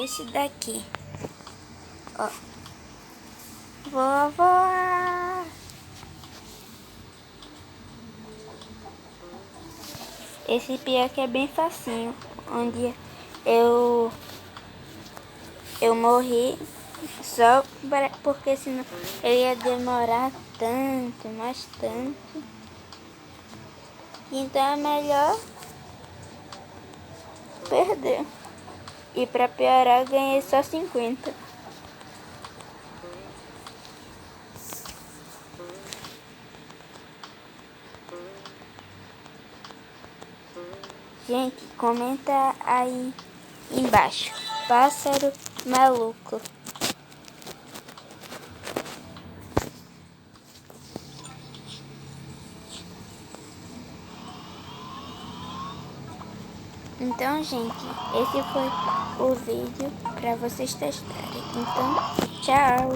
Esse daqui. Ó. Vou voar. Esse pior que é bem facinho. Onde eu morri só porque senão eu ia demorar tanto, mais tanto. Então é melhor perder. E pra piorar eu ganhei só 50. Gente, comenta aí embaixo. Pássaro maluco. Então, gente, esse foi o vídeo para vocês testarem. Então, tchau!